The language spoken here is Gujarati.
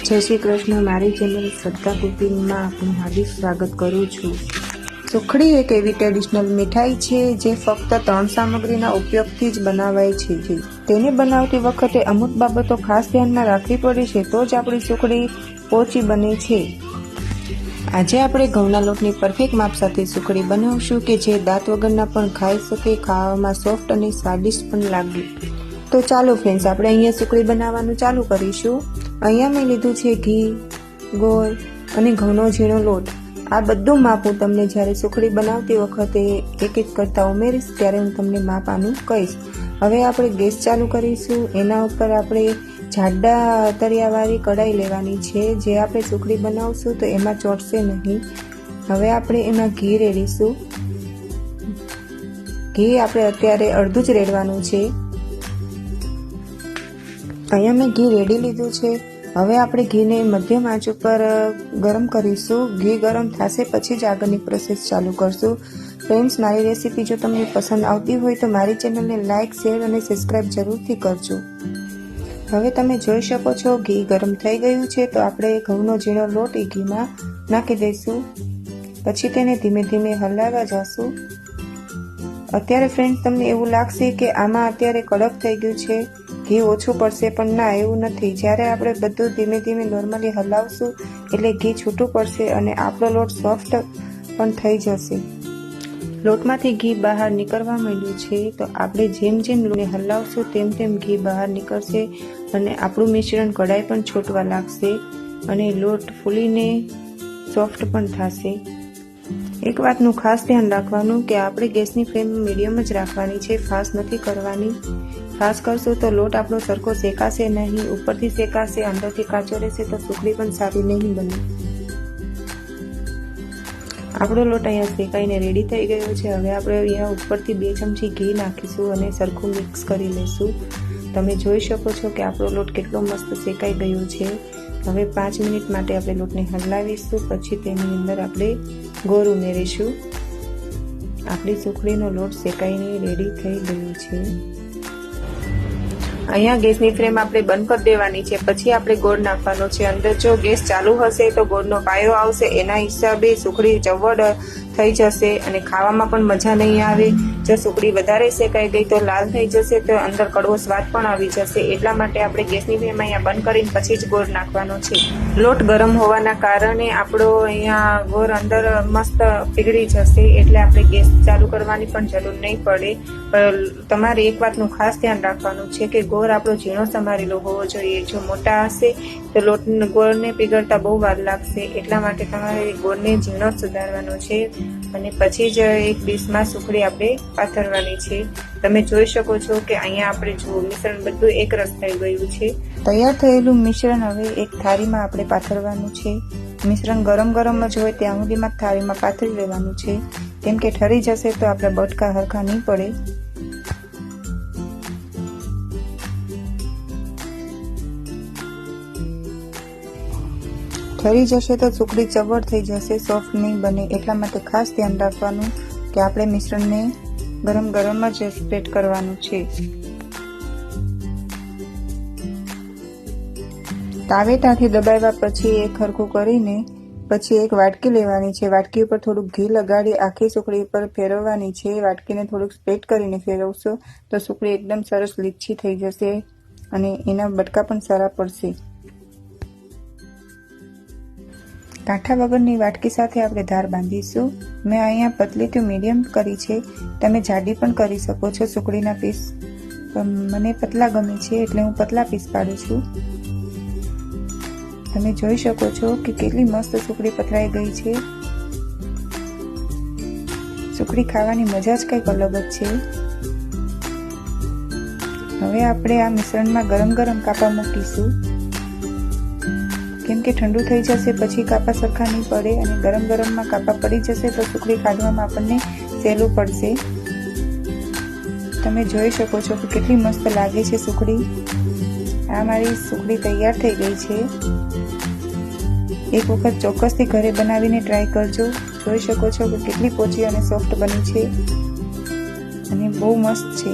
જય શ્રી કૃષ્ણ। મારી ચેનલ શ્રદ્ધા કુકિંગમાં આપનું હાર્દિક સ્વાગત કરું છું। સુખડી એક એવી ટ્રેડિશનલ મીઠાઈ છે જે ફક્ત 3 સામગ્રીના ઉપયોગથી જ બનાવાય છે। તેને બનાવતી વખતે અમુક બાબતો ખાસ ધ્યાનમાં રાખવી પડે છે, તો જ આપણી સુખડી પોચી બને છે। આજે આપણે ઘઉંના લોટની પરફેક્ટ માપ સાથે સુખડી બનાવશું કે જે દાંત વગરના પણ ખાઈ શકે, ખાવામાં સોફ્ટ અને સ્વાદિષ્ટ પણ લાગે। તો ચાલો ફ્રેન્ડ્સ, આપણે અહીંયા સુખડી બનાવવાનું ચાલુ કરીશું। અહીંયા મેં લીધું છે ઘી, ગોળ અને ઘઉંનો ઝીણો લોટ। આ બધું માપ હું તમને જ્યારે સુખડી બનાવતી વખતે એક એક કરતા ઉમેરીશ ત્યારે હું તમને માપ આનું કહીશ। હવે આપણે ગેસ ચાલુ કરીશું। એના ઉપર આપણે જાડા તળિયાવાળી કઢાઈ લેવાની છે, જે આપણે સુખડી બનાવશું તો એમાં ચોંટશે નહીં। હવે આપણે એમાં ઘી રેડીશું। ઘી આપણે અત્યારે અડધું જ રેડવાનું છે। અહીંયા મેં ઘી રેડી લીધું છે। હવે આપણે ઘીને મધ્યમ આંચ ઉપર ગરમ કરીશું। ઘી ગરમ થશે પછી જ આગળની પ્રોસેસ ચાલુ કરશું। ફ્રેન્ડ્સ, મારી રેસીપી જો તમને પસંદ આવતી હોય તો મારી ચેનલને લાઇક, શેર અને સબસ્ક્રાઇબ જરૂરથી કરજો। હવે તમે જોઈ શકો છો ઘી ગરમ થઈ ગયું છે, તો આપણે ઘઉંનો ઝીણો લોટ એ ઘીમાં નાખી દઈશું। પછી તેને ધીમે ધીમે હલાવવા જશું। અત્યારે ફ્રેન્ડ્સ, તમને એવું લાગશે કે આમાં અત્યારે કડક થઈ ગયું છે, ઘી ઓછું પડશે, પણ ના, એવું નથી। જ્યારે આપણે બધું ધીમે ધીમે નોર્મલી હલાવશું એટલે ઘી છૂટું પડશે અને આપણો લોટ સોફ્ટ પણ થઈ જશે। લોટમાંથી ઘી બહાર નીકળવા માંડ્યું છે, તો આપણે જેમ જેમ લોટને હલાવશું તેમ તેમ ઘી બહાર નીકળશે અને આપણું મિશ્રણ કઢાઈ પણ છૂટવા લાગશે અને લોટ ફૂલીને સોફ્ટ પણ થશે। એક વાતનું ખાસ ધ્યાન રાખવાનું કે આપણે ગેસની ફ્લેમ મીડિયમ જ રાખવાની છે, ફાસ્ટ નથી કરવાની। ફાસ્ટ કરશું તો લોટ આપણો સરખો શેકાશે નહીં, ઉપરથી શેકાશે, અંદરથી કાચો રહેશે તો સુખડી પણ સારી નહીં બને। આપણો લોટ અહીંયા શેકાઈને રેડી થઈ ગયો છે। હવે આપણે અહીંયા ઉપરથી 2 ચમચી ઘી નાખીશું અને સરખું મિક્સ કરી લઈશું। તમે જોઈ શકો છો કે આપણો લોટ કેટલો મસ્ત શેકાઈ ગયો છે। હવે 5 મિનિટ માટે આપણે લોટને હલાવીશું, પછી તેની અંદર આપણે ગોળ ઉમેરીશું। આપણી સુખડીનો લોટ શેકાઈને રેડી થઈ ગયો છે। અહીંયા ગેસની ફ્લેમ આપણે બંધ કરી દેવાની છે, પછી આપણે ગોળ નાખવાનો છે અંદર। જો ગેસ ચાલુ હશે તો ગોળનો પાયો આવશે, એના હિસાબે સુખડી ચવડ થઈ જશે અને ખાવામાં પણ મજા નહીં આવે। જો સુખડી વધારે શેકાઈ ગઈ તો લાલ થઈ જશે, તો અંદર કડવો સ્વાદ પણ આવી જશે। એટલા માટે આપણે ગેસની ફ્લેમ અહીંયા બંધ કરીને પછી જ ગોળ નાખવાનો છે। લોટ ગરમ હોવાના કારણે આપણો અહીંયા ગોળ અંદર મસ્ત પીગળી જશે, એટલે આપણે ગેસ ચાલુ કરવાની પણ જરૂર નહીં પડે। તમારે એક વાતનું ખાસ ધ્યાન રાખવાનું છે કે ગોળ આપણો ઝીણો સમારેલો હોવો જોઈએ। જો મોટા હશે તો ગોળને પીગળતા બહુ વાર લાગશે, એટલા માટે તમારે ગોળને ઝીણો જ સુધારવાનો છે અને પછી જ એક ડીશમાં સુખડી આપણે પાથરવાની છે। તમે જોઈ શકો છો કે અહીંયા આપણે જો મિશ્રણ બધું એક રસ થઈ ગયું છે। તૈયાર થયેલું મિશ્રણ હવે એક થાળીમાં આપણે પાથરવાનું છે। મિશ્રણ ગરમ ગરમ જ હોય ત્યાં સુધીમાં થાળીમાં પાથરી લેવાનું છે, કેમ કે ઠરી જશે તો આપણે બટકા હરખા નહીં પડે। ઠરી જશે તો સુખડી ચવડ થઈ જશે, સોફ્ટ નહીં બને। એટલા માટે ખાસ ધ્યાન રાખવાનું કે આપણે મિશ્રણને ગરમ ગરમ જ સ્પ્રેડ કરવાનું છે। તાવેતાથી દબાવ્યા પછી એક હરખું કરીને પછી એક વાટકી લેવાની છે। વાટકી ઉપર થોડુંક ઘી લગાડી આખી સુખડી ઉપર ફેરવવાની છે। વાટકીને થોડુંક સ્પ્રેડ કરીને ફેરવશો તો સુખડી એકદમ સરસ લીચી થઈ જશે અને એના બટકા પણ સારા પડશે। કાંઠા વગરની વાટકી સાથે આપણે ધાર બાંધીશું। મેં અહીંયા પતલી ટુ મીડિયમ કરી છે, તમે જાડી પણ કરી શકો છો સુખડીના પીસ। મને પતલા ગમે છે એટલે હું પતલા પીસ પાડું છું। તમે જોઈ શકો છો કે કેટલી મસ્ત સુખડી પથરાઈ ગઈ છે। સુખડી ખાવાની મજા જ કંઈક અલગ જ છે। હવે આપણે આ મિશ્રણમાં ગરમ ગરમ કાપા મૂકીશું, કેમ કે ઠંડુ થઈ જશે પછી કાપા સરખા નહીં પડે અને ગરમ ગરમમાં કાપા પડી જશે તો સુખડી ખાવામાં આપણને સહેલું પડશે। તમે જોઈ શકો છો કે કેટલી મસ્ત લાગે છે સુખડી। આ મારી સુખડી તૈયાર થઈ ગઈ છે। એક વખત ચોક્કસથી ઘરે બનાવીને ટ્રાય કરજો। જોઈ શકો છો કે કેટલી પોચી અને સોફ્ટ બની છે અને બહુ મસ્ત છે।